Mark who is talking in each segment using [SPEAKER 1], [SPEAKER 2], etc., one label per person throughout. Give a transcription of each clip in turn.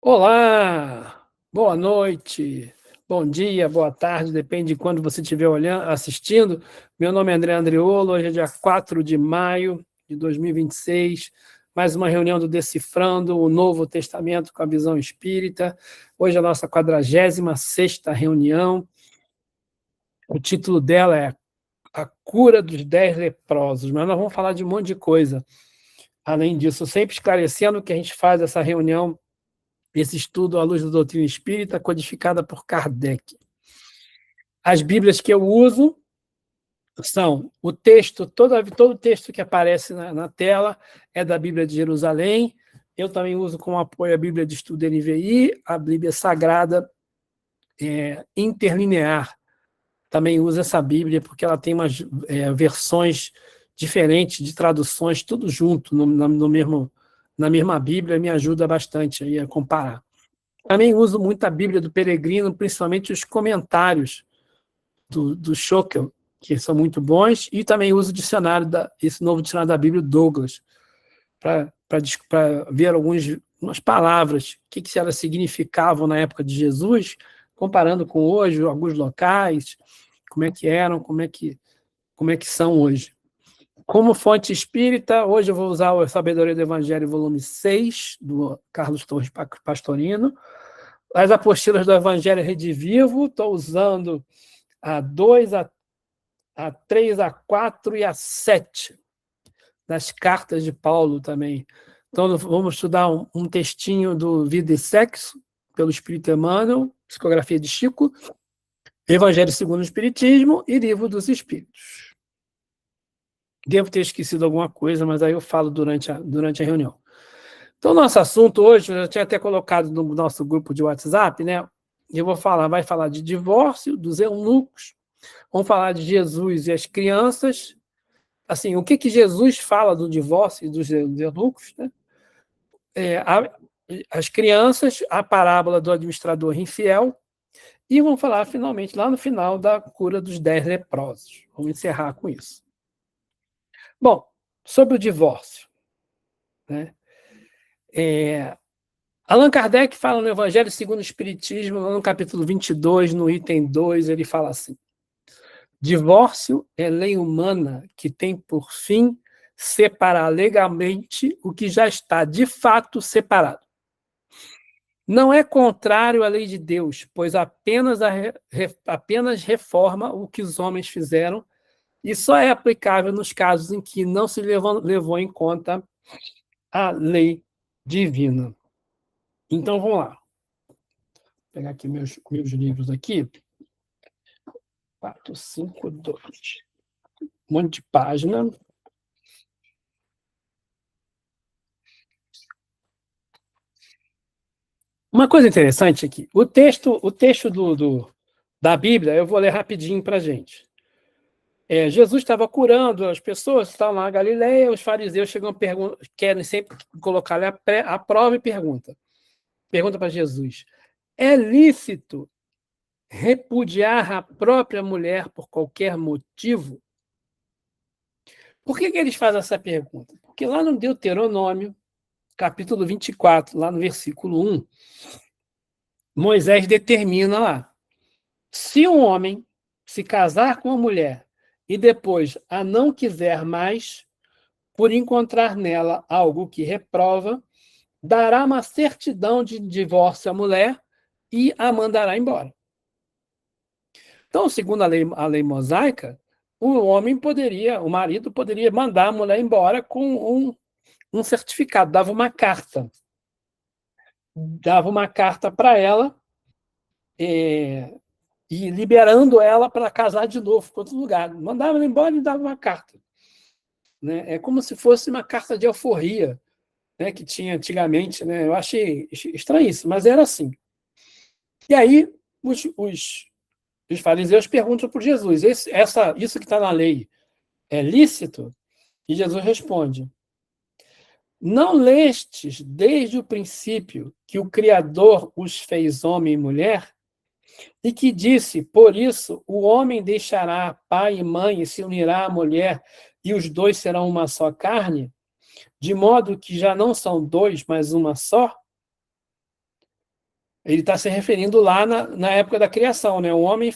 [SPEAKER 1] Olá, boa noite, bom dia, boa tarde, depende de quando você estiver olhando, assistindo. Meu nome é André Andreolo, hoje é dia 4 de maio de 2026, mais uma reunião do Decifrando o Novo Testamento com a Visão Espírita. Hoje é a nossa 46ª reunião. O título dela é A Cura dos 10 Leprosos, mas nós vamos falar de um monte de coisa. Além disso, sempre esclarecendo que a gente faz essa reunião, esse estudo à luz da doutrina espírita, codificada por Kardec. As Bíblias que eu uso são o texto, todo o texto que aparece na tela é da Bíblia de Jerusalém. Eu também uso como apoio a Bíblia de Estudo NVI, a Bíblia Sagrada Interlinear. Também uso essa Bíblia porque ela tem umas versões diferentes de traduções, tudo junto na mesma Bíblia, me ajuda bastante aí a comparar. Também uso muito a Bíblia do Peregrino, principalmente os comentários do Schockel, que são muito bons, e também uso o dicionário, esse novo dicionário da Bíblia, Douglas, para ver algumas palavras, o que elas significavam na época de Jesus, comparando com hoje, alguns locais, como é que eram, como é que são hoje. Como fonte espírita, hoje eu vou usar o Sabedoria do Evangelho, volume 6, do Carlos Torres Pastorino. As apostilas do Evangelho Redivivo, estou usando a 2, a 3, a 4 e a 7, das cartas de Paulo também. Então, vamos estudar um textinho do Vida e Sexo, pelo Espírito Emmanuel, Psicografia de Chico, Evangelho segundo o Espiritismo e Livro dos Espíritos. Devo ter esquecido alguma coisa, mas aí eu falo durante a reunião. Então, nosso assunto hoje, eu já tinha até colocado no nosso grupo de WhatsApp, né? Eu vai falar de divórcio, dos eunucos, vamos falar de Jesus e as crianças, assim, o que Jesus fala do divórcio e dos eunucos, né? As crianças, a parábola do administrador infiel, e vamos falar, finalmente, lá no final, da cura dos 10 leprosos. Vamos encerrar com isso. Bom, sobre o divórcio, né? Allan Kardec fala no Evangelho segundo o Espiritismo, no capítulo 22, no item 2, ele fala assim: divórcio é lei humana que tem por fim separar legalmente o que já está de fato separado. Não é contrário à lei de Deus, pois apenas reforma o que os homens fizeram e só é aplicável nos casos em que não se levou em conta a lei divina. Então, vamos lá. Vou pegar aqui meus livros aqui. 4, 5, 2. Um monte de página. Uma coisa interessante aqui. O texto da Bíblia, eu vou ler rapidinho para a gente. Jesus estava curando as pessoas, estavam lá na Galileia, os fariseus querem sempre colocar a prova e pergunta para Jesus: é lícito repudiar a própria mulher por qualquer motivo? Por que eles fazem essa pergunta? Porque lá no Deuteronômio, capítulo 24, lá no versículo 1, Moisés determina lá: se um homem se casar com uma mulher e depois a não quiser mais, por encontrar nela algo que reprova, dará uma certidão de divórcio à mulher e a mandará embora. Então, segundo a lei mosaica, o marido poderia mandar a mulher embora com um certificado, dava uma carta para ela, e liberando ela para casar de novo com outro lugar. Mandava ela embora e dava uma carta. Né? É como se fosse uma carta de alforria, né, que tinha antigamente. Né? Eu achei estranho isso, mas era assim. E aí os fariseus perguntam para Jesus: isso que está na lei é lícito? E Jesus responde: não lestes desde o princípio que o Criador os fez homem e mulher? E que disse: por isso o homem deixará pai e mãe e se unirá à mulher, e os dois serão uma só carne, de modo que já não são dois, mas uma só? Ele está se referindo lá na época da criação, né? O homem,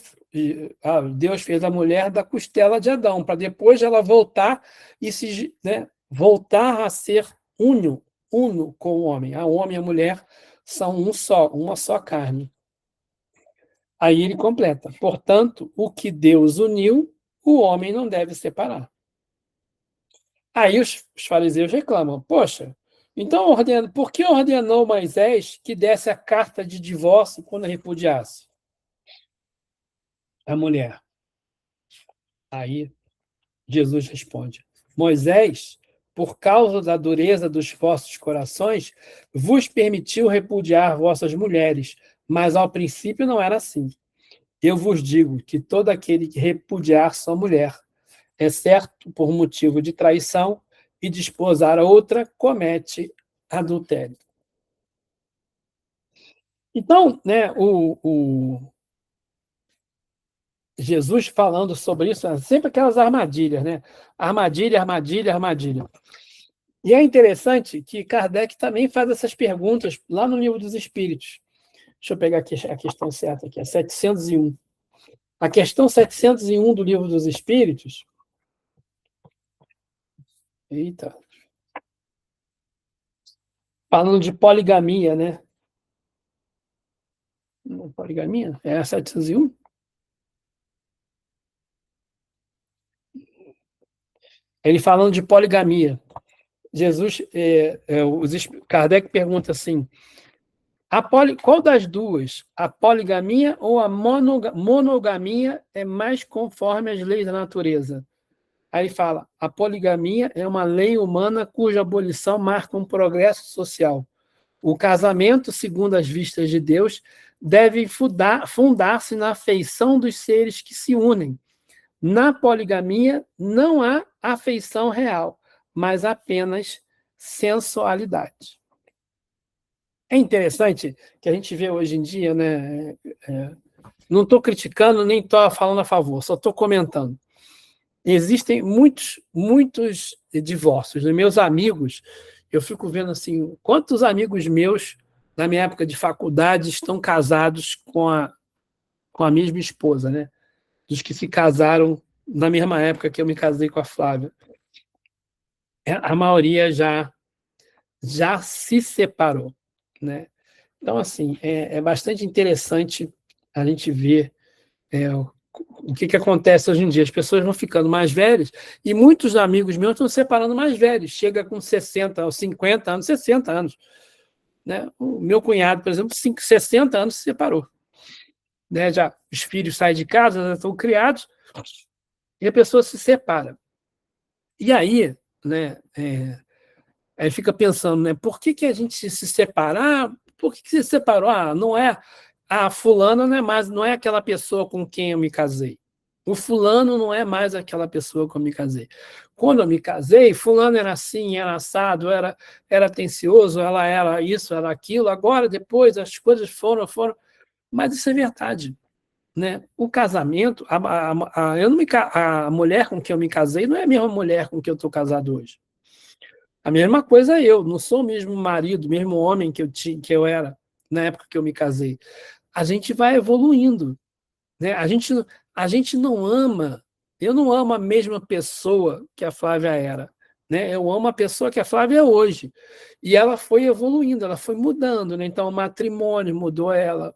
[SPEAKER 1] Deus fez a mulher da costela de Adão, para depois ela voltar e né, voltar a ser uno com o homem. O homem e a mulher são um só, uma só carne. Aí ele completa: portanto, o que Deus uniu, o homem não deve separar. Aí os fariseus reclamam: poxa, então por que ordenou Moisés que desse a carta de divórcio quando repudiasse a mulher? Aí Jesus responde: Moisés, por causa da dureza dos vossos corações, vos permitiu repudiar vossas mulheres, mas ao princípio não era assim. Eu vos digo que todo aquele que repudiar sua mulher, exceto por motivo de traição, e desposar a outra, comete adultério. Então, né, Jesus falando sobre isso, sempre aquelas armadilhas, né? Armadilha, armadilha, armadilha. E é interessante que Kardec também faz essas perguntas lá no Livro dos Espíritos. Deixa eu pegar aqui a questão certa aqui, a 701. A questão 701 do Livro dos Espíritos. Eita. Falando de poligamia, né? Poligamia? É a 701? Ele falando de poligamia. Jesus, Kardec pergunta assim: qual das duas, a poligamia ou a monogamia, é mais conforme as leis da natureza? Aí ele fala: a poligamia é uma lei humana cuja abolição marca um progresso social. O casamento, segundo as vistas de Deus, deve fundar-se na afeição dos seres que se unem. Na poligamia não há afeição real, mas apenas sensualidade. É interessante que a gente vê hoje em dia, né? Não estou criticando nem estou falando a favor, só estou comentando. Existem muitos divórcios. Meus amigos, eu fico vendo assim, quantos amigos meus, na minha época de faculdade, estão casados com a mesma esposa, né? Dos que se casaram na mesma época que eu me casei com a Flávia. A maioria já se separou, né? Então, assim, é bastante interessante a gente ver o que acontece hoje em dia. As pessoas vão ficando mais velhas e muitos amigos meus estão se separando mais velhos. Chega com 60 ou 50 anos, 60 anos. Né? O meu cunhado, por exemplo, 60 anos se separou. Né? Já os filhos saem de casa, já estão criados, e a pessoa se separa. E aí, né, aí fica pensando, né, por que a gente se separa? Por que se separou? Não é a fulana não é aquela pessoa com quem eu me casei. O fulano não é mais aquela pessoa com quem eu me casei. Quando eu me casei, fulano era assim, era assado, era atencioso, ela era isso, era aquilo. Agora, depois, as coisas foram. Mas isso é verdade. Né? O casamento, a mulher com quem eu me casei não é a mesma mulher com quem eu estou casado hoje. A mesma coisa eu, não sou o mesmo marido, o mesmo homem que eu era na época que eu me casei. A gente vai evoluindo. Né? A gente não ama, eu não amo a mesma pessoa que a Flávia era. Né? Eu amo a pessoa que a Flávia é hoje. E ela foi evoluindo, ela foi mudando. Né? Então, o matrimônio mudou ela,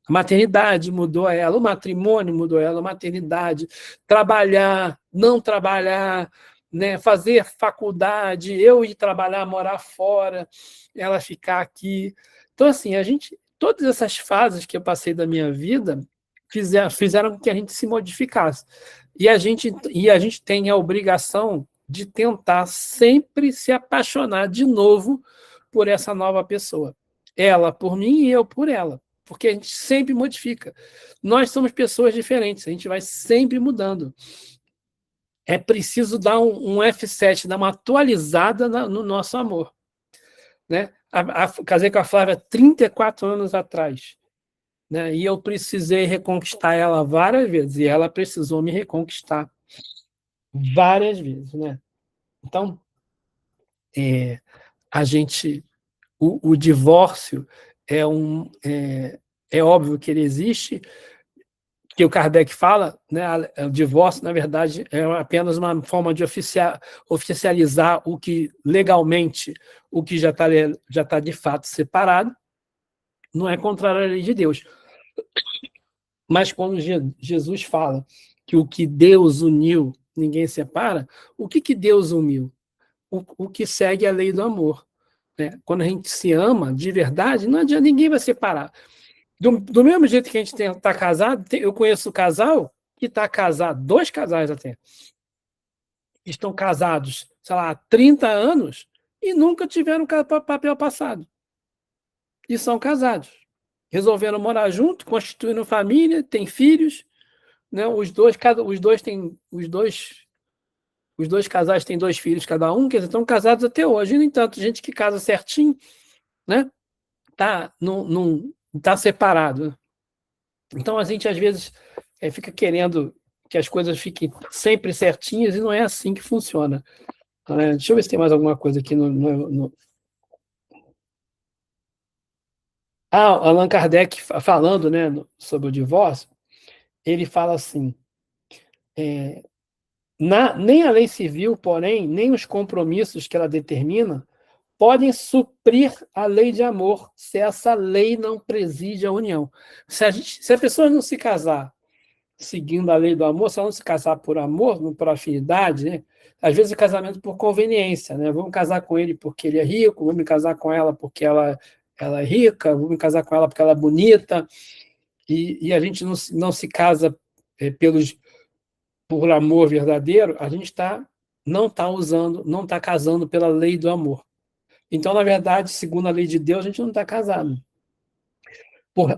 [SPEAKER 1] a maternidade mudou ela, o matrimônio mudou ela, a maternidade, trabalhar, não trabalhar, né? Fazer faculdade, eu ir trabalhar, morar fora, ela ficar aqui. Então, assim, todas essas fases que eu passei da minha vida fizeram com que a gente se modificasse. E a gente tem a obrigação de tentar sempre se apaixonar de novo por essa nova pessoa. Ela por mim e eu por ela. Porque a gente sempre modifica. Nós somos pessoas diferentes, a gente vai sempre mudando. É preciso dar um F7, dar uma atualizada no nosso amor. Né? Casei com a Flávia 34 anos atrás. Né? E eu precisei reconquistar ela várias vezes, e ela precisou me reconquistar várias vezes. Né? Então, a gente, o divórcio é óbvio que ele existe, que o Kardec fala, né, o divórcio, na verdade, é apenas uma forma de oficializar o que legalmente, o que já tá de fato separado, não é contrário à lei de Deus. Mas quando Jesus fala que o que Deus uniu, ninguém separa, o que Deus uniu? O que segue a lei do amor. Né? Quando a gente se ama de verdade, não adianta, ninguém vai separar. Do mesmo jeito que a gente está casado, eu conheço um casal que está casado, dois casais até, estão casados, sei lá, há 30 anos e nunca tiveram papel passado. E são casados. Resolveram morar junto, constituindo família, têm filhos, né? Os dois casais têm 2 filhos cada um, quer dizer, estão casados até hoje. No entanto, gente que casa certinho, né? Não tá separado. Então a gente às vezes fica querendo que as coisas fiquem sempre certinhas e não é assim que funciona. Deixa eu ver se tem mais alguma coisa aqui no... Allan Kardec falando, né, sobre o divórcio, ele fala assim, nem a lei civil, porém, nem os compromissos que ela determina podem suprir a lei de amor se essa lei não preside a união. Se a pessoa não se casar seguindo a lei do amor, se ela não se casar por amor, não por afinidade, né? Às vezes o casamento por conveniência, né? Vamos casar com ele porque ele é rico, vamos me casar com ela porque ela é rica, vamos me casar com ela porque ela é bonita, e a gente não se casa por amor verdadeiro, a gente não está casando pela lei do amor. Então, na verdade, segundo a lei de Deus, a gente não está casado.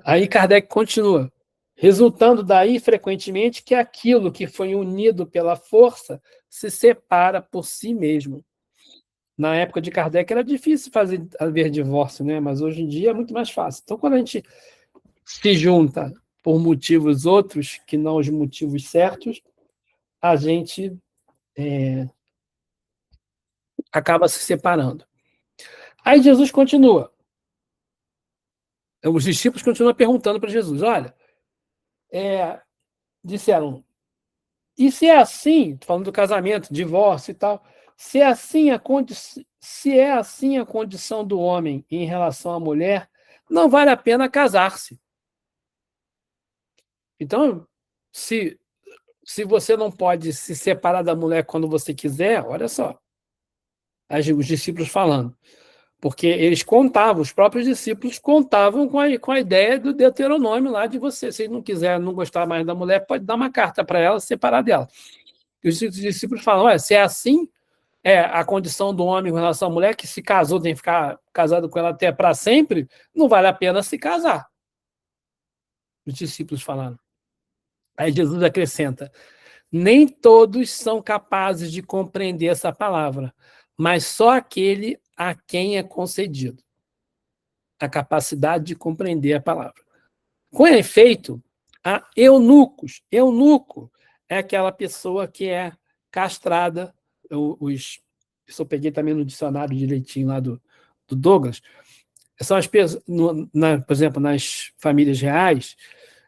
[SPEAKER 1] Aí Kardec continua. Resultando daí, frequentemente, que aquilo que foi unido pela força se separa por si mesmo. Na época de Kardec era difícil haver divórcio, né? Mas hoje em dia é muito mais fácil. Então, quando a gente se junta por motivos outros, que não os motivos certos, a gente acaba se separando. Aí Jesus continua. Os discípulos continuam perguntando para Jesus, olha, disseram, e se é assim, falando do casamento, divórcio e tal, se é assim a condição do homem em relação à mulher, não vale a pena casar-se. Então, se você não pode se separar da mulher quando você quiser, olha só, os discípulos falando, porque eles contavam, os próprios discípulos contavam com a ideia do Deuteronômio lá de você, se não quiser, não gostar mais da mulher, pode dar uma carta para ela, separar dela. E os discípulos falam, olha, se é assim, a condição do homem com relação à mulher, que se casou, tem que ficar casado com ela até para sempre, não vale a pena se casar. Os discípulos falaram. Aí Jesus acrescenta, nem todos são capazes de compreender essa palavra, mas só aquele a quem é concedido a capacidade de compreender a palavra. Com efeito, há eunucos. Eunuco é aquela pessoa que é castrada. Isso eu peguei também no dicionário direitinho lá do Douglas. São as pessoas, por exemplo, nas famílias reais,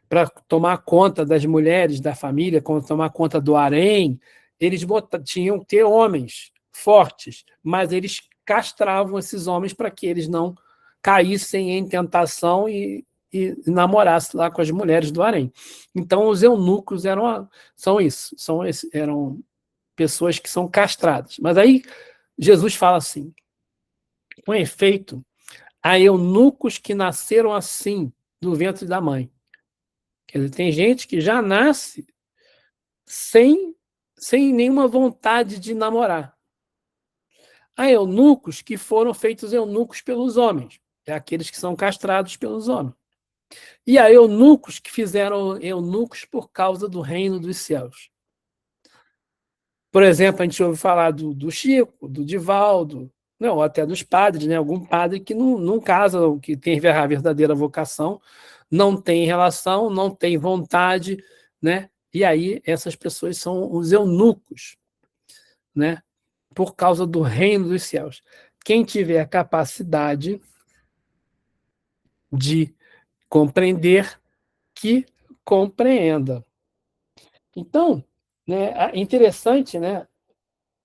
[SPEAKER 1] para tomar conta das mulheres da família, tomar conta do harém, eles tinham que ter homens fortes, mas eles castravam esses homens para que eles não caíssem em tentação e namorassem lá com as mulheres do harém. Então, os eunucos eram pessoas que são castradas. Mas aí Jesus fala assim, com efeito, há eunucos que nasceram assim, do ventre da mãe. Quer dizer, tem gente que já nasce sem nenhuma vontade de namorar. Há eunucos que foram feitos eunucos pelos homens, aqueles que são castrados pelos homens. E há eunucos que fizeram eunucos por causa do reino dos céus. Por exemplo, a gente ouve falar do Chico, do Divaldo, não, ou até dos padres, né? Algum padre que não casa, que tem a verdadeira vocação, não tem relação, não tem vontade, né? E aí essas pessoas são os eunucos, né? Por causa do reino dos céus. Quem tiver capacidade de compreender que compreenda. Então, né, é interessante, né?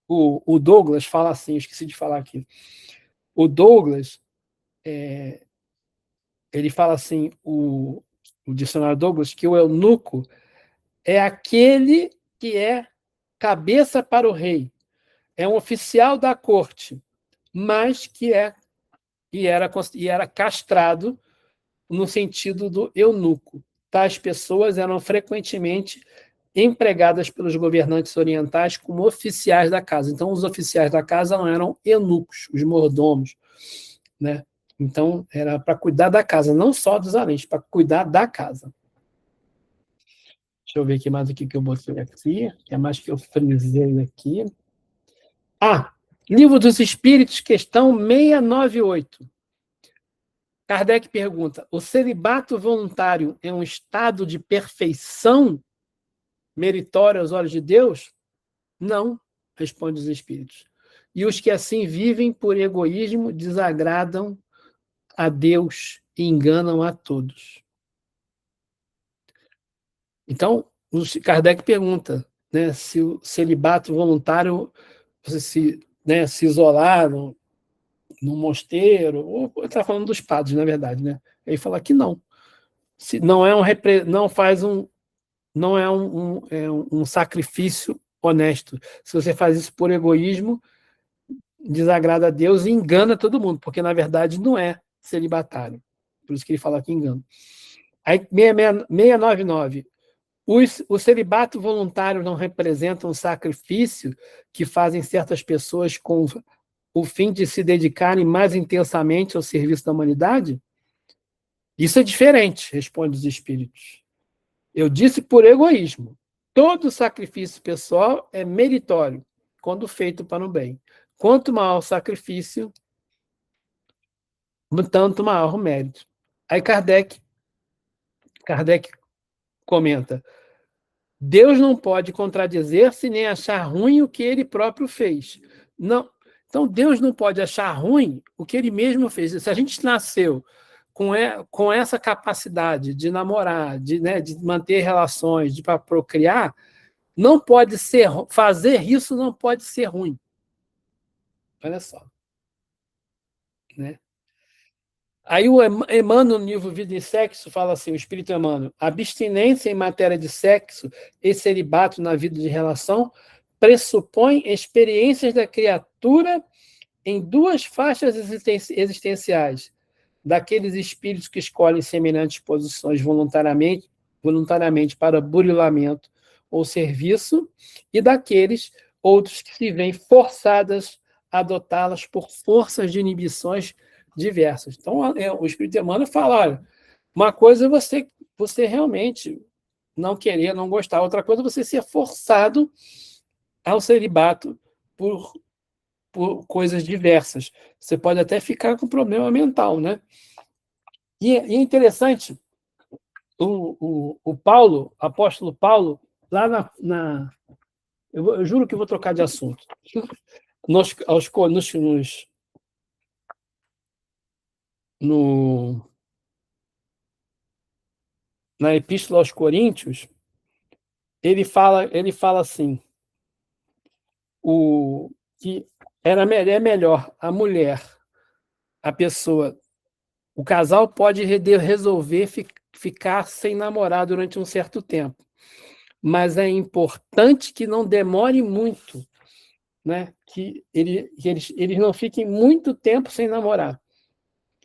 [SPEAKER 1] O Douglas fala assim, esqueci de falar aqui. O Douglas, ele fala assim, o dicionário Douglas, que o eunuco é aquele que é cabeça para o rei, é um oficial da corte, mas e era castrado no sentido do eunuco. Tais pessoas eram frequentemente empregadas pelos governantes orientais como oficiais da casa. Então, os oficiais da casa não eram eunucos, os mordomos, né? Então, era para cuidar da casa, não só dos haréns, para cuidar da casa. Deixa eu ver aqui mais o que eu botei aqui, que é mais que eu frisei aqui. Livro dos Espíritos, questão 698. Kardec pergunta: o celibato voluntário é um estado de perfeição meritório aos olhos de Deus? Não, responde os Espíritos. E os que assim vivem por egoísmo desagradam a Deus e enganam a todos. Então, Kardec pergunta, né, se o celibato voluntário, se isolar no mosteiro, ou está falando dos padres, na verdade, né? Ele fala que não. Se não é não faz não é um sacrifício honesto. Se você faz isso por egoísmo, desagrada a Deus e engana todo mundo, porque na verdade não é celibatário. Por isso que ele fala que engana. Aí, 699. O celibato voluntário não representa um sacrifício que fazem certas pessoas com o fim de se dedicarem mais intensamente ao serviço da humanidade? Isso é diferente, responde os espíritos. Eu disse por egoísmo. Todo sacrifício pessoal é meritório, quando feito para o bem. Quanto maior o sacrifício, tanto maior o mérito. Aí Kardec comenta: Deus não pode contradizer-se nem achar ruim o que ele próprio fez. Não. Então, Deus não pode achar ruim o que ele mesmo fez. Se a gente nasceu com essa capacidade de namorar, de manter relações, de procriar, não pode ser, fazer isso não pode ser ruim. Olha só. Né? Aí o Emmanuel, no livro Vida e Sexo, fala assim, o Espírito Emmanuel: abstinência em matéria de sexo e celibato na vida de relação pressupõe experiências da criatura em duas faixas existenciais, daqueles espíritos que escolhem semelhantes posições voluntariamente para burilamento ou serviço, e daqueles outros que se veem forçadas a adotá-las por forças de inibições diversas. Então, o Espírito Emmanuel fala: olha, uma coisa é você realmente não querer, não gostar, outra coisa é você ser forçado ao celibato por coisas diversas. Você pode até ficar com problema mental, né? E é interessante, o Paulo, apóstolo Paulo, lá eu juro que vou trocar de assunto. Na Epístola aos Coríntios, ele fala assim, que é melhor a mulher, a pessoa, o casal pode resolver ficar sem namorar durante um certo tempo, mas é importante que não demore muito, né? Que eles não fiquem muito tempo sem namorar,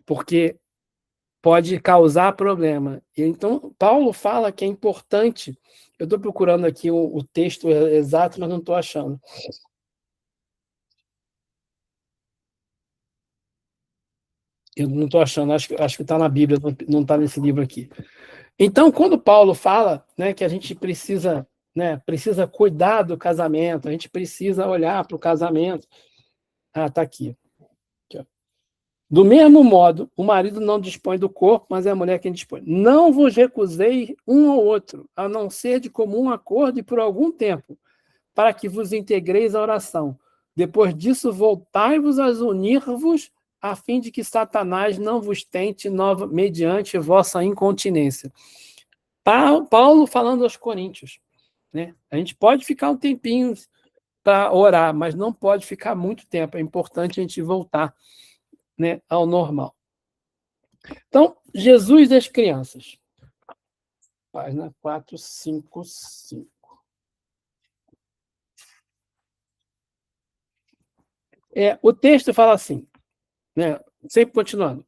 [SPEAKER 1] porque pode causar problema. Então, Paulo fala que é importante. Eu estou procurando aqui o texto exato, mas não estou achando. Eu não estou achando, acho que está na Bíblia, não está nesse livro aqui. Então, quando Paulo fala, né, que a gente precisa cuidar do casamento, a gente precisa olhar para o casamento. Está aqui. Do mesmo modo, o marido não dispõe do corpo, mas é a mulher quem dispõe. Não vos recusei um ou outro, a não ser de comum acordo e por algum tempo, para que vos integreis à oração. Depois disso, voltai-vos a unir-vos a fim de que Satanás não vos tente mediante vossa incontinência. Paulo falando aos Coríntios, né? A gente pode ficar um tempinho para orar, mas não pode ficar muito tempo. É importante a gente voltar, né, ao normal. Então, Jesus das crianças. Página 455. O texto fala assim, né, sempre continuando.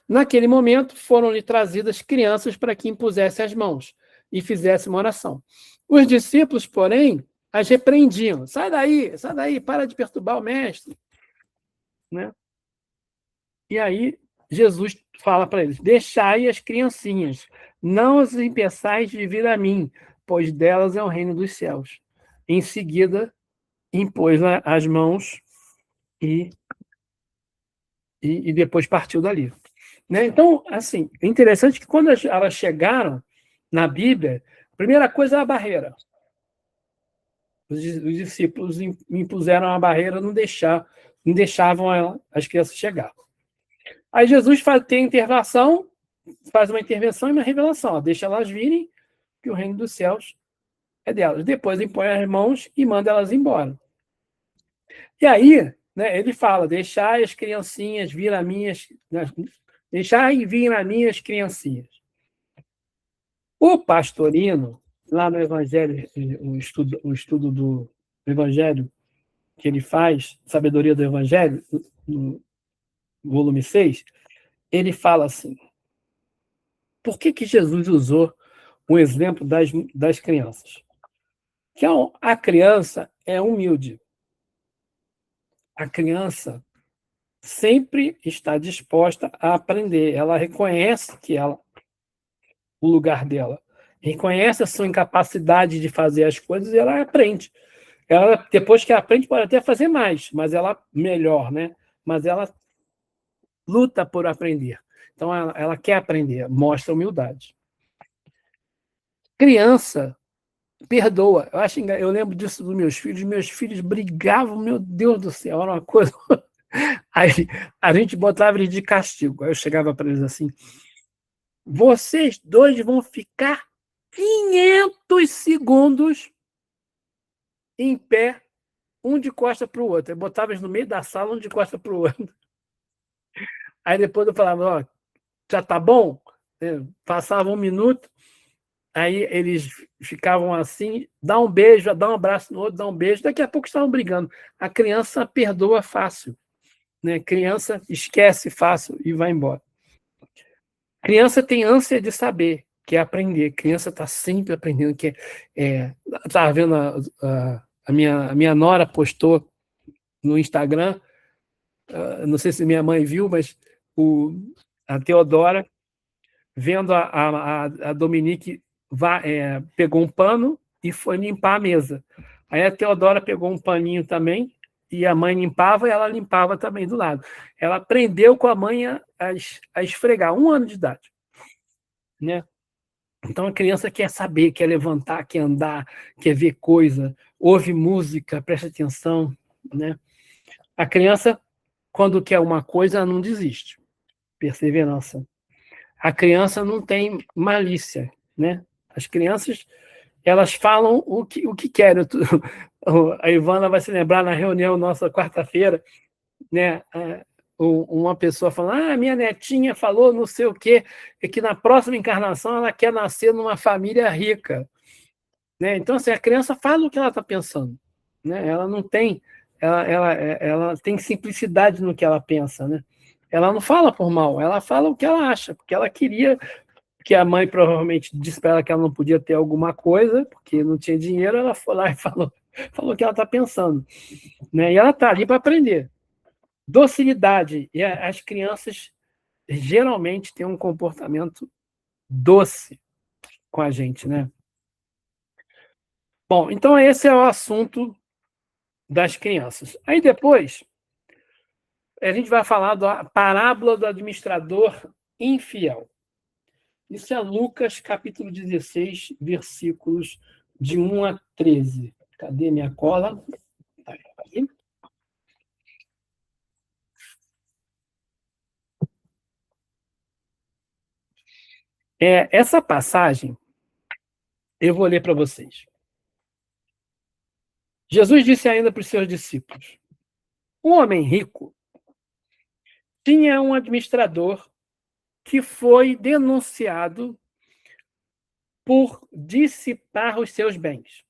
[SPEAKER 1] Naquele momento, foram-lhe trazidas crianças para que impusesse as mãos e fizesse uma oração. Os discípulos, porém, as repreendiam. Sai daí, para de perturbar o mestre. Né? E aí, Jesus fala para eles, deixai as criancinhas, não as impeçais de vir a mim, pois delas é o reino dos céus. Em seguida, impôs as mãos e depois partiu dali. Né? Então, assim, é interessante que quando elas chegaram na Bíblia, a primeira coisa é a barreira. Os discípulos impuseram a barreira, não deixavam as crianças chegar. Aí Jesus tem intervenção, faz uma intervenção e uma revelação. Ó, deixa elas virem, que o reino dos céus é delas. Depois impõe as mãos e manda elas embora. E aí, né, ele fala, deixai as criancinhas vir a minhas... Deixai vir a minhas criancinhas. O pastorino, lá no Evangelho, o estudo do Evangelho que ele faz, Sabedoria do Evangelho, no volume 6, ele fala assim, por que Jesus usou o exemplo das crianças? Que a criança é humilde. A criança sempre está disposta a aprender. Ela reconhece o lugar dela. Reconhece a sua incapacidade de fazer as coisas e ela aprende. Ela, depois que aprende, pode até fazer mais, mas ela melhor, né? Mas ela luta por aprender. Então, ela quer aprender, mostra humildade. Criança perdoa. Eu lembro disso dos meus filhos. Meus filhos brigavam, meu Deus do céu, era uma coisa. Aí a gente botava eles de castigo. Aí eu chegava para eles assim: vocês dois vão ficar 500 segundos em pé, um de costa para o outro. Eu botava eles no meio da sala, um de costa para o outro. Aí depois eu falava: ó, já tá bom? Passava 1 minuto, aí eles ficavam assim, dá um beijo, dá um abraço no outro, dá um beijo. Daqui a pouco estavam brigando. A criança perdoa fácil. Né? Criança esquece fácil e vai embora. Criança tem ânsia de saber, quer aprender. Criança está sempre aprendendo. Estava vendo a minha nora postou no Instagram, não sei se minha mãe viu, mas a Teodora, vendo a Dominique, pegou um pano e foi limpar a mesa. Aí a Teodora pegou um paninho também, e a mãe limpava e ela limpava também do lado. Ela aprendeu com a mãe a esfregar, 1 ano de idade. Né? Então a criança quer saber, quer levantar, quer andar, quer ver coisa, ouve música, presta atenção. Né? A criança, quando quer uma coisa, ela não desiste. Perseverança. A criança não tem malícia. Né? As crianças, elas falam o que querem. A Ivana vai se lembrar na reunião nossa quarta-feira, né? Uma pessoa falando, minha netinha falou não sei o quê, que na próxima encarnação ela quer nascer numa família rica. Né? Então, assim, a criança fala o que ela está pensando. Né? Ela não tem... Ela tem simplicidade no que ela pensa. Né? Ela não fala por mal, ela fala o que ela acha, porque ela queria... que a mãe provavelmente disse para ela que ela não podia ter alguma coisa, porque não tinha dinheiro, ela foi lá e falou o que ela está pensando. Né? E ela está ali para aprender. Docilidade. E as crianças geralmente têm um comportamento doce com a gente. Né? Bom, então esse é o assunto das crianças. Aí depois, a gente vai falar da parábola do administrador infiel. Isso é Lucas, capítulo 16, versículos de 1 a 13. Cadê minha cola? Tá aí. Essa passagem, eu vou ler para vocês. Jesus disse ainda para os seus discípulos: um homem rico tinha um administrador que foi denunciado por dissipar os seus bens.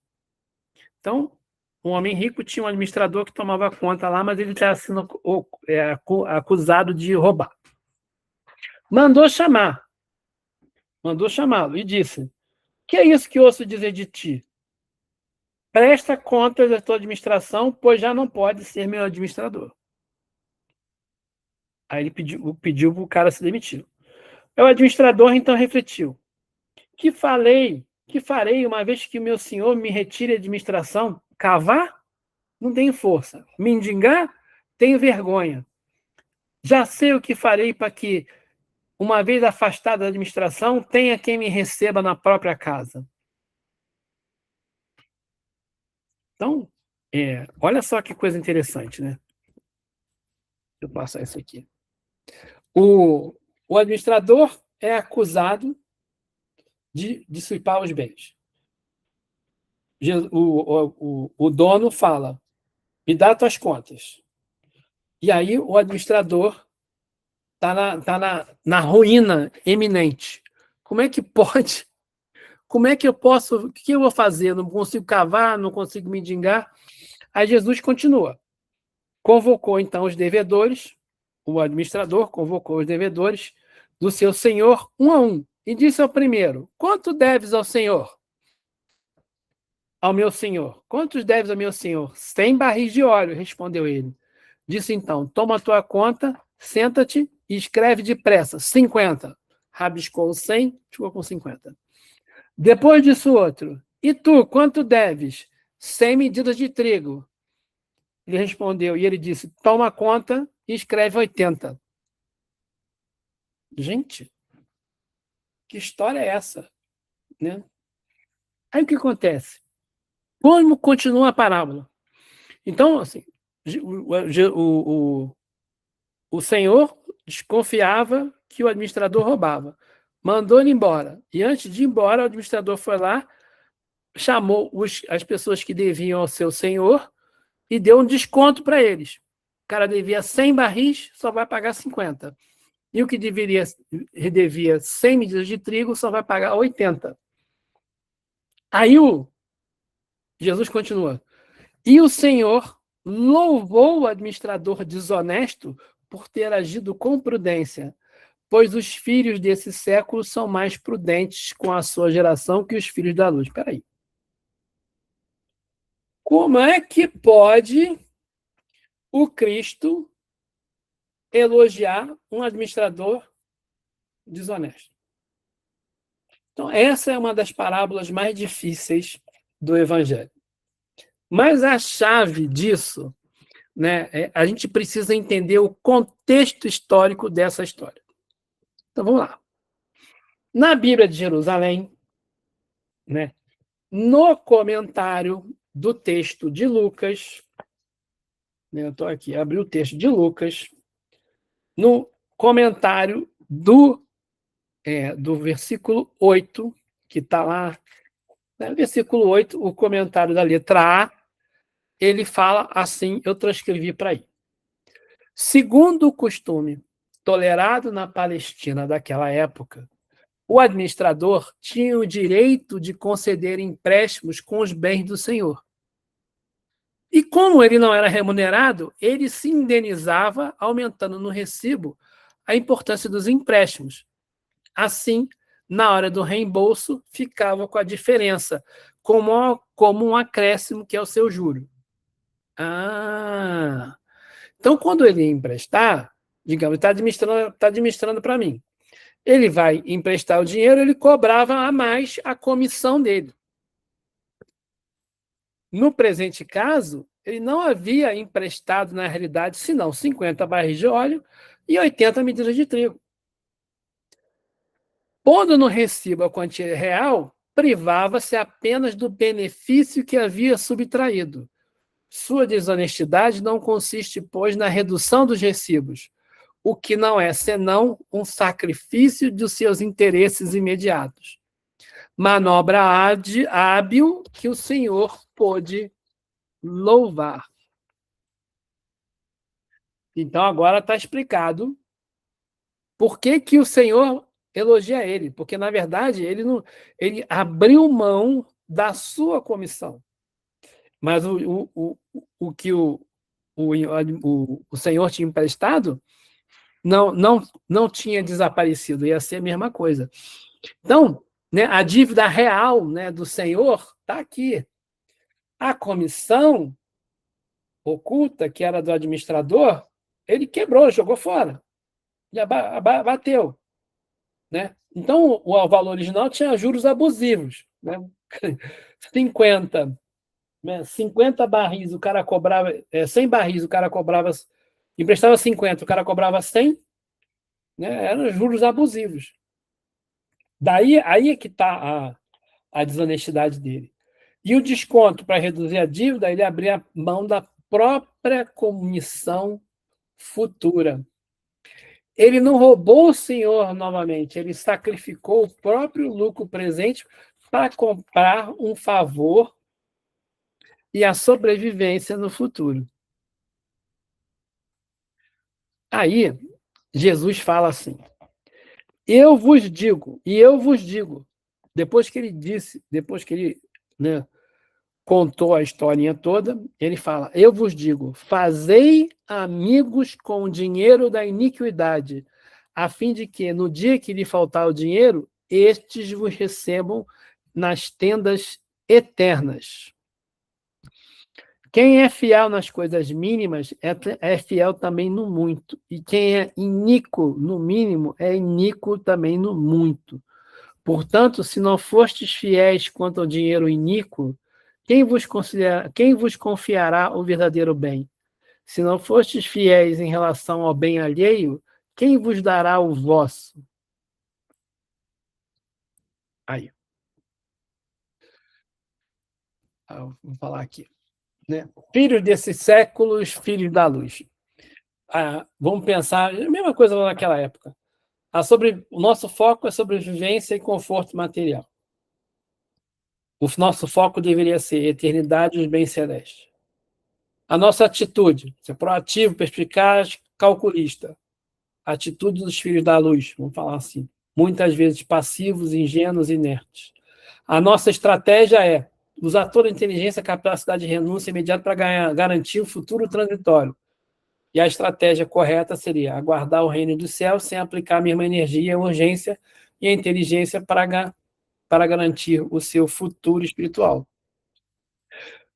[SPEAKER 1] Então, um homem rico tinha um administrador que tomava conta lá, mas ele estava sendo acusado de roubar. Mandou chamá-lo e disse: que é isso que ouço dizer de ti? Presta contas da tua administração, pois já não pode ser meu administrador. Aí ele pediu para o cara se demitir. O administrador então refletiu: que farei uma vez que o meu senhor me retire a administração? Cavar? Não tenho força. Mendigar? Tenho vergonha. Já sei o que farei para que, uma vez afastado da administração, tenha quem me receba na própria casa. Então, olha só que coisa interessante, né? Deixa eu passar isso aqui. O administrador é acusado de dissipar os bens. O dono fala: me dá tuas contas. E aí o administrador está na ruína eminente. Como é que pode? Como é que eu posso? O que eu vou fazer? Não consigo cavar, não consigo mendigar. Aí Jesus continua. Convocou então os devedores, o administrador convocou os devedores do seu senhor, um a um, e disse ao primeiro: quanto deves ao senhor? Ao meu senhor. Quantos deves ao meu senhor? 100 barris de óleo, respondeu ele. Disse então: toma a tua conta, senta-te e escreve depressa. 50. Rabiscou 100, ficou com 50. Depois disse o outro: e tu, quanto deves? 100 medidas de trigo. Ele respondeu, e ele disse: toma conta e escreve 80. Gente, que história é essa? Né? Aí o que acontece? Como continua a parábola? Então, assim, o Senhor desconfiava que o administrador roubava. Mandou ele embora. E antes de ir embora, o administrador foi lá, chamou as pessoas que deviam ao seu senhor e deu um desconto para eles. O cara devia 100 barris, só vai pagar 50. E o que devia 100 medidas de trigo, só vai pagar 80. Aí Jesus continua. E o Senhor louvou o administrador desonesto por ter agido com prudência, pois os filhos desse século são mais prudentes com a sua geração que os filhos da luz. Espera aí. Como é que pode o Cristo elogiar um administrador desonesto? Então, essa é uma das parábolas mais difíceis do Evangelho. Mas a chave disso, né, a gente precisa entender o contexto histórico dessa história. Então, vamos lá. Na Bíblia de Jerusalém, né, no comentário do texto de Lucas, né, eu estou aqui, abri o texto de Lucas, no comentário do versículo 8, que está lá, né, versículo 8, o comentário da letra A, ele fala assim, eu transcrevi para aí. Segundo o costume tolerado na Palestina daquela época, o administrador tinha o direito de conceder empréstimos com os bens do senhor. E como ele não era remunerado, ele se indenizava, aumentando no recibo a importância dos empréstimos. Assim, na hora do reembolso, ficava com a diferença, como um acréscimo que é o seu juro. Então, quando ele ia emprestar, digamos, está administrando para mim. Ele vai emprestar o dinheiro, ele cobrava a mais a comissão dele. No presente caso, ele não havia emprestado, na realidade, senão 50 barris de óleo e 80 medidas de trigo. Pondo no recibo a quantia real, privava-se apenas do benefício que havia subtraído. Sua desonestidade não consiste, pois, na redução dos recibos. o que não é senão um sacrifício dos seus interesses imediatos. Manobra hábil que o Senhor pôde louvar. Então, agora está explicado por que, que o Senhor elogia ele. Porque, na verdade, ele abriu mão da sua comissão. Mas o que o Senhor tinha emprestado não tinha desaparecido, ia ser a mesma coisa. Então, né, a dívida real, né, do Senhor está aqui. A comissão oculta, que era do administrador, ele quebrou, jogou fora. Já bateu. Né? Então, o valor original tinha juros abusivos. Né? 50 barris, o cara cobrava 100 barris, o cara cobrava, emprestava 50, o cara cobrava 100, né? Eram juros abusivos. Aí é que está a desonestidade dele. E o desconto, para reduzir a dívida, ele abria mão da própria comissão futura. Ele não roubou o Senhor novamente, ele sacrificou o próprio lucro presente para comprar um favor e a sobrevivência no futuro. Aí, Jesus fala assim: eu vos digo, depois que ele, né, contou a historinha toda, ele fala: eu vos digo, fazei amigos com o dinheiro da iniquidade, a fim de que, no dia que lhe faltar o dinheiro, estes vos recebam nas tendas eternas. Quem é fiel nas coisas mínimas é fiel também no muito. E quem é iníquo no mínimo é iníquo também no muito. Portanto, se não fostes fiéis quanto ao dinheiro iníquo, quem vos confiará o verdadeiro bem? Se não fostes fiéis em relação ao bem alheio, quem vos dará o vosso? Aí. Vou falar aqui. Né? Filhos desses séculos, filhos da luz. Vamos pensar, a mesma coisa lá naquela época. O nosso foco é sobrevivência e conforto material. O nosso foco deveria ser eternidade e os bens celestes. A nossa atitude, ser proativo, perspicaz, calculista. A atitude dos filhos da luz, vamos falar assim. Muitas vezes passivos, ingênuos e inertes. A nossa estratégia é usar toda a inteligência, capacidade de renúncia imediata para garantir o futuro transitório. E a estratégia correta seria aguardar o reino dos céus sem aplicar a mesma energia, a urgência e a inteligência para garantir o seu futuro espiritual.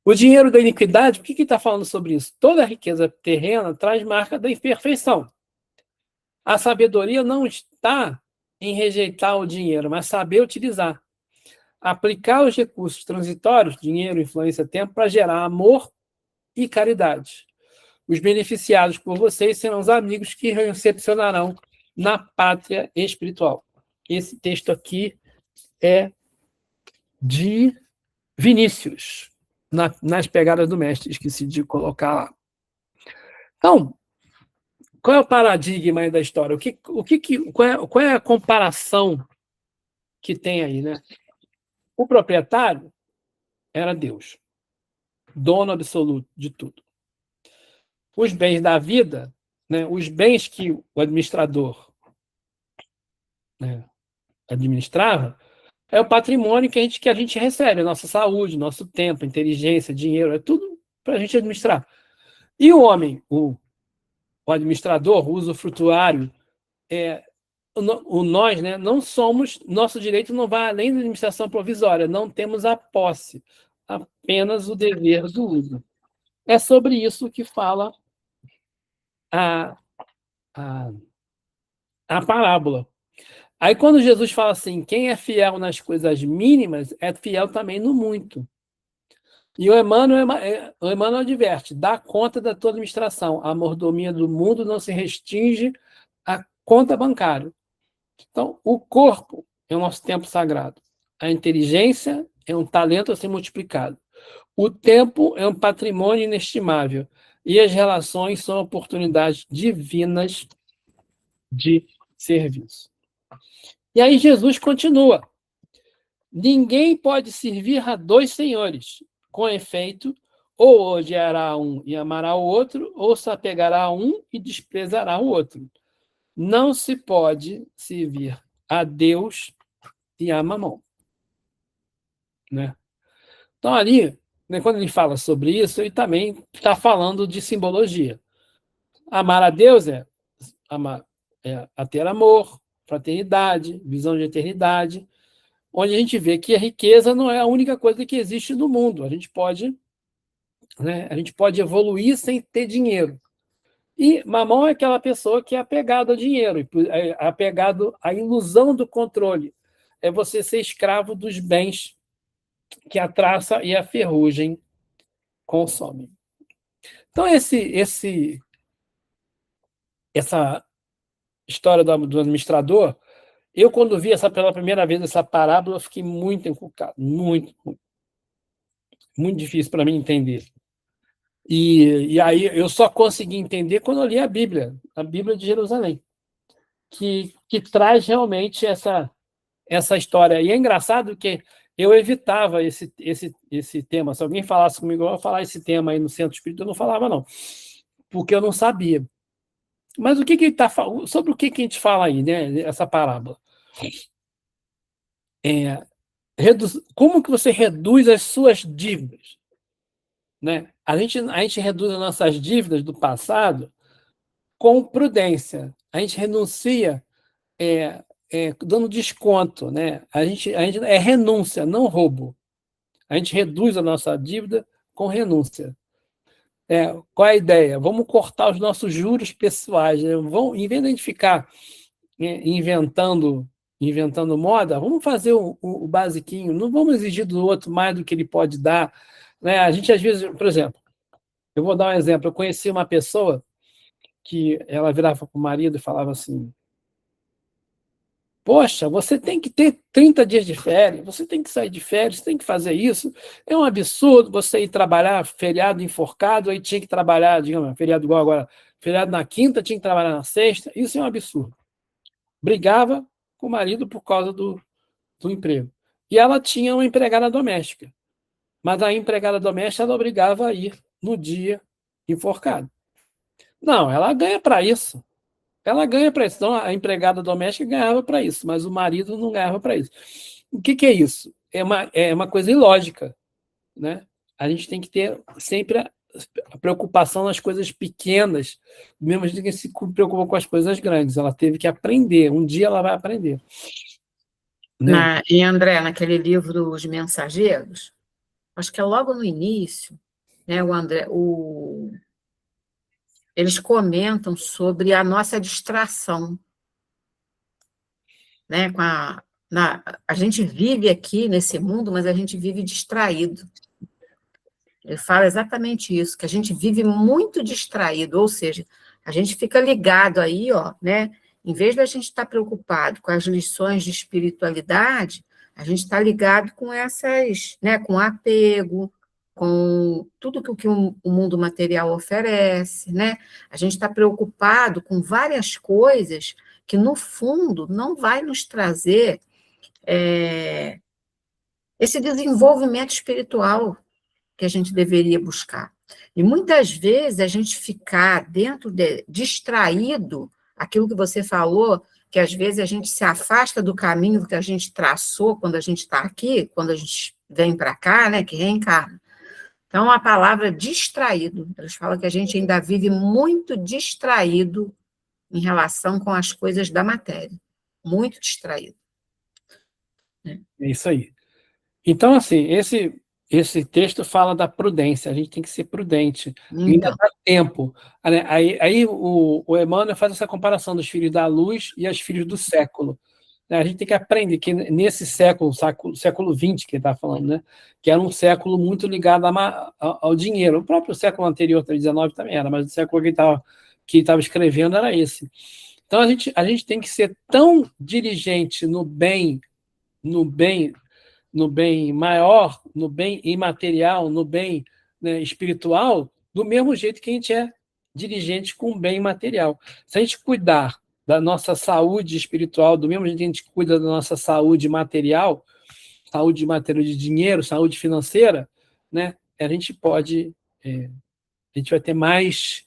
[SPEAKER 1] O dinheiro da iniquidade, o que está falando sobre isso? Toda a riqueza terrena traz marca da imperfeição. A sabedoria não está em rejeitar o dinheiro, mas saber utilizar. Aplicar os recursos transitórios, dinheiro, influência, tempo, para gerar amor e caridade. Os beneficiados por vocês serão os amigos que recepcionarão na pátria espiritual. Esse texto aqui é de Vinícius, nas pegadas do mestre, esqueci de colocar lá. Então, qual é o paradigma aí da história? Qual é a comparação que tem aí, né? O proprietário era Deus, dono absoluto de tudo. Os bens da vida, né, os bens que o administrador, né, administrava, é o patrimônio que a gente recebe, a nossa saúde, nosso tempo, inteligência, dinheiro, é tudo para a gente administrar. E o homem, o administrador, o usufrutuário, nós, né, não somos, nosso direito não vai além da administração provisória, não temos a posse, apenas o dever do uso. É sobre isso que fala a parábola. Aí, quando Jesus fala assim, quem é fiel nas coisas mínimas, é fiel também no muito. E o Emmanuel adverte, dá conta da tua administração. A mordomia do mundo não se restringe à conta bancária. Então, o corpo é o nosso tempo sagrado. A inteligência é um talento a ser multiplicado. O tempo é um patrimônio inestimável. E as relações são oportunidades divinas de serviço. E aí Jesus continua. Ninguém pode servir a dois senhores. Com efeito, ou odiará um e amará o outro, ou se apegará a um e desprezará o outro. Não se pode servir a Deus e a Mamon. Né? Então, ali, né, quando ele fala sobre isso, ele também está falando de simbologia. Amar a Deus amar, a ter amor, fraternidade, visão de eternidade, onde a gente vê que a riqueza não é a única coisa que existe no mundo. A gente pode evoluir sem ter dinheiro. E mamão é aquela pessoa que é apegada ao dinheiro, é apegado à ilusão do controle. É você ser escravo dos bens que a traça e a ferrugem consomem. Então, essa história do administrador, eu, quando vi pela primeira vez essa parábola, eu fiquei muito encucado, muito, muito difícil para mim entender. E aí eu só consegui entender quando eu li a Bíblia de Jerusalém, que traz realmente essa história. E é engraçado que eu evitava esse tema. Se alguém falasse comigo, eu vou falar esse tema aí no Centro Espírita, eu não falava, não, porque eu não sabia. Mas o que ele está falando? Sobre o que a gente fala aí, né? Essa parábola? Como que você reduz as suas dívidas? Né? A gente reduz as nossas dívidas do passado com prudência. A gente renuncia dando desconto. Né? A gente é renúncia, não roubo. A gente reduz a nossa dívida com renúncia. Qual é a ideia? Vamos cortar os nossos juros pessoais. Né? Em vez de a gente ficar inventando moda, vamos fazer o basiquinho. Não vamos exigir do outro mais do que ele pode dar. Né? A gente, às vezes, por exemplo, eu vou dar um exemplo. Eu conheci uma pessoa que ela virava para o marido e falava assim: poxa, você tem que ter 30 dias de férias, você tem que sair de férias, você tem que fazer isso. É um absurdo você ir trabalhar feriado enforcado, aí tinha que trabalhar, digamos, feriado igual agora, feriado na quinta, tinha que trabalhar na sexta. Isso é um absurdo. Brigava com o marido por causa do emprego. E ela tinha uma empregada doméstica, mas a empregada doméstica ela obrigava a ir no dia enforcado. Não, ela ganha para isso. Ela ganha para isso. Então, a empregada doméstica ganhava para isso, mas o marido não ganhava para isso. O que é isso? É uma coisa ilógica. Né? A gente tem que ter sempre a preocupação nas coisas pequenas, mesmo que se preocupa com as coisas grandes. Ela teve que aprender. Um dia ela vai aprender. Né?
[SPEAKER 2] E André, naquele livro Os Mensageiros, acho que é logo no início, né, eles comentam sobre a nossa distração. Né, a gente vive aqui nesse mundo, mas a gente vive distraído. Ele fala exatamente isso, que a gente vive muito distraído, ou seja, a gente fica ligado aí, ó, né? Em vez da gente estar preocupado com as lições de espiritualidade, a gente está ligado com essas, né, com apego, com tudo que o mundo material oferece, né? A gente está preocupado com várias coisas que, no fundo, não vai nos trazer esse desenvolvimento espiritual que a gente deveria buscar. E muitas vezes a gente ficar distraído, aquilo que você falou, que às vezes a gente se afasta do caminho que a gente traçou quando a gente está aqui, quando a gente vem para cá, né, que reencarna. Então, a palavra distraído, eles falam que a gente ainda vive muito distraído em relação com as coisas da matéria. Muito distraído.
[SPEAKER 1] É isso aí. Então, assim, esse texto fala da prudência, a gente tem que ser prudente.
[SPEAKER 2] Então.
[SPEAKER 1] Ainda dá tempo. Aí o Emmanuel faz essa comparação dos filhos da luz e os filhos do século. A gente tem que aprender que nesse século XX que ele está falando, né, que era um século muito ligado ao dinheiro. O próprio século anterior, XIX, também era, mas o século que ele estava escrevendo era esse. Então, a gente tem que ser tão diligente no bem maior, no bem imaterial, no bem, né, espiritual, do mesmo jeito que a gente é dirigente com o bem material. Se a gente cuidar da nossa saúde espiritual, do mesmo jeito que a gente cuida da nossa saúde material, saúde material de dinheiro, saúde financeira, né? A gente pode, a gente vai ter mais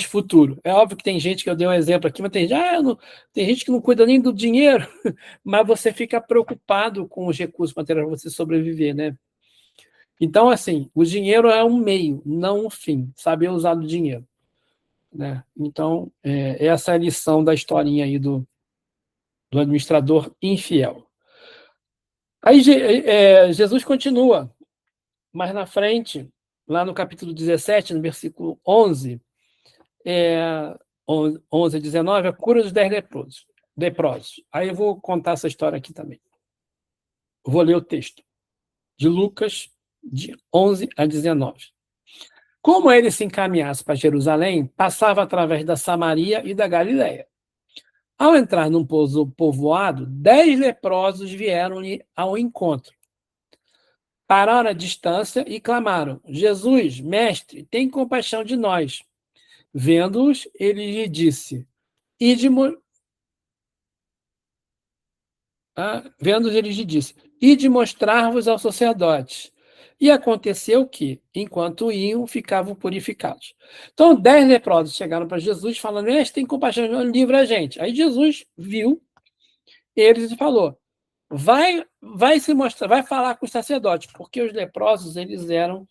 [SPEAKER 1] futuro. É óbvio que tem gente, que eu dei um exemplo aqui, mas tem gente que não cuida nem do dinheiro, mas você fica preocupado com os recursos materiais para você sobreviver, né? Então, assim, o dinheiro é um meio, não um fim. Saber usar o dinheiro, né? Então, essa é a lição da historinha aí do administrador infiel. Aí Jesus continua, mais na frente, lá no capítulo 17, no versículo 11, 11 a 19, a cura dos 10 leprosos. Aí eu vou contar essa história aqui também. Eu vou ler o texto de Lucas, de 11 a 19. Como ele se encaminhasse para Jerusalém, passava através da Samaria e da Galiléia. Ao entrar num povoado, 10 leprosos vieram-lhe ao encontro. Pararam à distância e clamaram: Jesus, mestre, tem compaixão de nós. Vendo-os, ele lhe disse: Vendo-os, ele lhe disse: Ide mostrar-vos aos sacerdotes. E aconteceu que, enquanto iam, ficavam purificados. Então, 10 leprosos chegaram para Jesus, falando: Mestre, tem compaixão, livra a gente. Aí Jesus viu eles e falou: vai se mostrar, vai falar com os sacerdotes, porque os leprosos, eles eram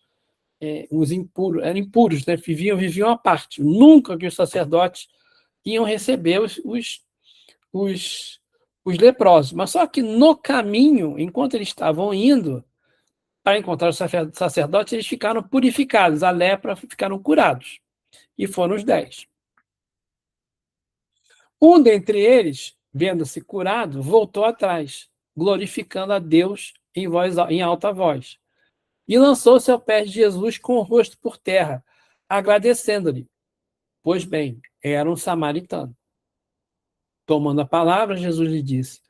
[SPEAKER 1] os impuros, eram impuros, né? Viviam à parte. Nunca que os sacerdotes iam receber os leprosos. Mas só que no caminho, enquanto eles estavam indo para encontrar os sacerdotes, eles ficaram purificados, a lepra, ficaram curados. E foram os 10. Um dentre eles, vendo-se curado, voltou atrás, glorificando a Deus em alta voz. E lançou-se ao pé de Jesus com o rosto por terra, agradecendo-lhe. Pois bem, era um samaritano. Tomando a palavra, Jesus lhe disse: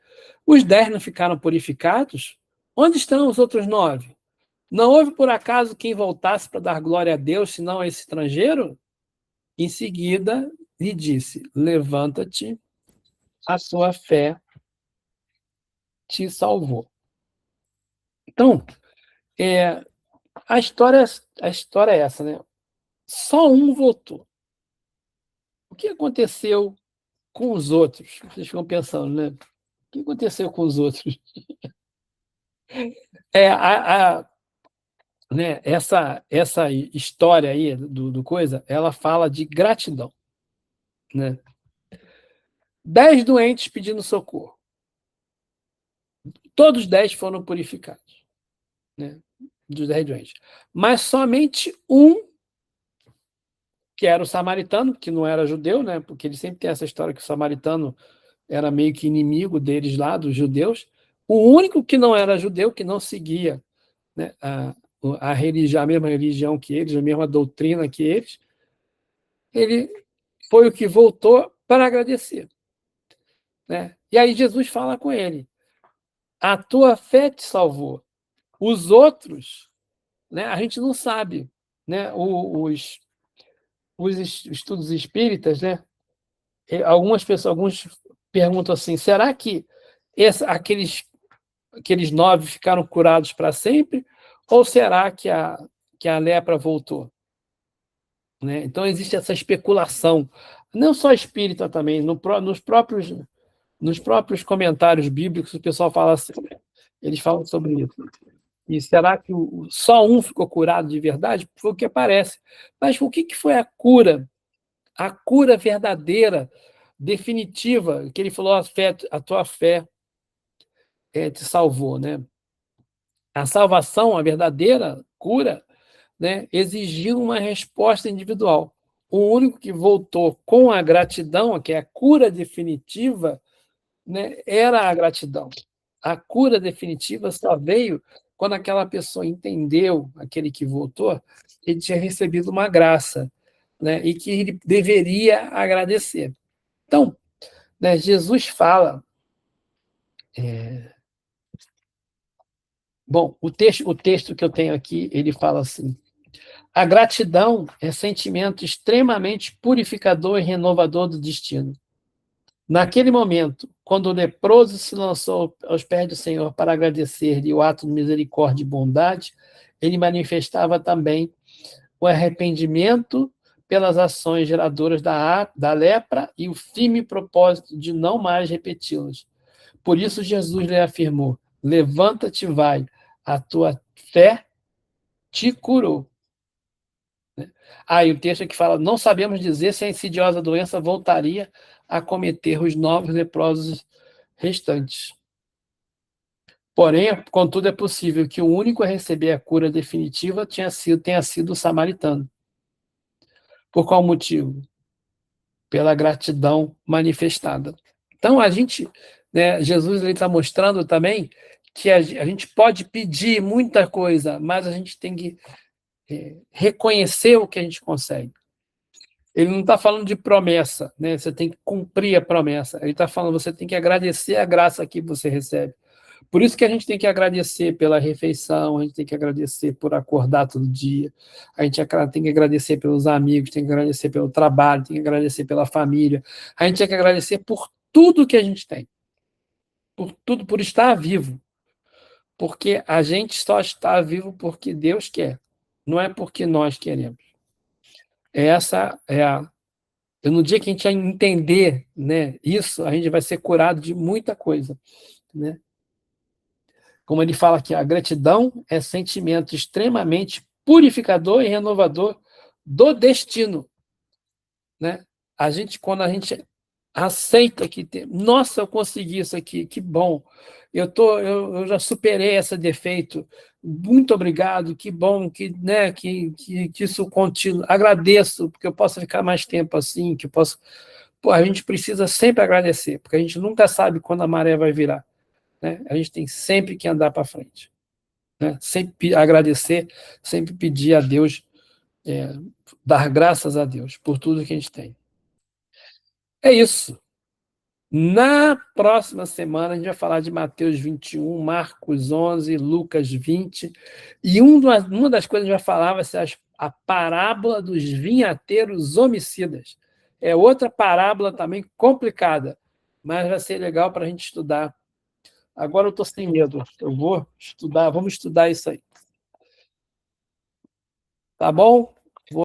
[SPEAKER 1] Os 10 não ficaram purificados? Onde estão os outros 9? Não houve por acaso quem voltasse para dar glória a Deus, senão esse estrangeiro? Em seguida, lhe disse: Levanta-te, a sua fé te salvou. Então, a história é essa, né? Só um voltou. O que aconteceu com os outros? Vocês ficam pensando, né? O que aconteceu com os outros? Né, essa história aí do coisa, ela fala de gratidão, né? 10 doentes pedindo socorro. Todos 10 foram purificados, né? Dos 10 doentes. Mas somente um, que era o samaritano, que não era judeu, né? Porque ele sempre tem essa história que o samaritano era meio que inimigo deles lá, dos judeus. O único que não era judeu, que não seguia, né, a mesma religião que eles, a mesma doutrina que eles, ele foi o que voltou para agradecer, né? E aí Jesus fala com ele: a tua fé te salvou. Os outros, né, a gente não sabe, né? Os estudos espíritas, né? Alguns perguntam assim: será que aqueles 9 ficaram curados para sempre? Ou será que a lepra voltou? Né? Então, existe essa especulação, não só espírita também, nos próprios comentários bíblicos, o pessoal fala assim, eles falam sobre isso. E será que só um ficou curado de verdade? Foi o que aparece. Mas o que foi a cura? A cura verdadeira, definitiva, que ele falou: a tua fé te salvou, né? A salvação, a verdadeira cura, né, exigiu uma resposta individual. O único que voltou com a gratidão, que é a cura definitiva, né, era a gratidão. A cura definitiva só veio quando aquela pessoa entendeu, aquele que voltou, que ele tinha recebido uma graça, né, e que ele deveria agradecer. Então, né, Jesus fala... Bom, o texto que eu tenho aqui, ele fala assim: a gratidão é sentimento extremamente purificador e renovador do destino. Naquele momento, quando o leproso se lançou aos pés do Senhor para agradecer-lhe o ato de misericórdia e bondade, ele manifestava também o arrependimento pelas ações geradoras da lepra e o firme propósito de não mais repeti-las. Por isso, Jesus lhe afirmou: levanta-te, vai, a tua fé te curou. E o texto que fala: não sabemos dizer se a insidiosa doença voltaria a cometer os novos leprosos restantes. Porém, contudo, é possível que o único a receber a cura definitiva tenha sido o samaritano. Por qual motivo? Pela gratidão manifestada. Então, Jesus está mostrando também que a gente pode pedir muita coisa, mas a gente tem que reconhecer o que a gente consegue. Ele não está falando de promessa, né? Você tem que cumprir a promessa. Ele está falando, você tem que agradecer a graça que você recebe. Por isso que a gente tem que agradecer pela refeição, a gente tem que agradecer por acordar todo dia, a gente tem que agradecer pelos amigos, tem que agradecer pelo trabalho, tem que agradecer pela família, a gente tem que agradecer por tudo que a gente tem, por tudo, por estar vivo, porque a gente só está vivo porque Deus quer, não é porque nós queremos. Essa é a no dia que a gente entender, né, isso, a gente vai ser curado de muita coisa, né? Como ele fala aqui, a gratidão é sentimento extremamente purificador e renovador do destino, né? Quando a gente aceita que nossa, eu consegui isso aqui, que bom. Eu já superei esse defeito. Muito obrigado, que bom que isso continue. Agradeço, porque eu posso ficar mais tempo assim, que eu posso. Pô, a gente precisa sempre agradecer, porque a gente nunca sabe quando a maré vai virar, né? A gente tem sempre que andar para frente, né? Sempre agradecer, sempre pedir a Deus, dar graças a Deus por tudo que a gente tem. É isso. Na próxima semana, a gente vai falar de Mateus 21, Marcos 11, Lucas 20. E uma das coisas que a gente vai falar vai ser a parábola dos vinhateiros homicidas. É outra parábola também complicada, mas vai ser legal para a gente estudar. Agora eu estou sem medo. Eu vou estudar, vamos estudar isso aí. Tá bom?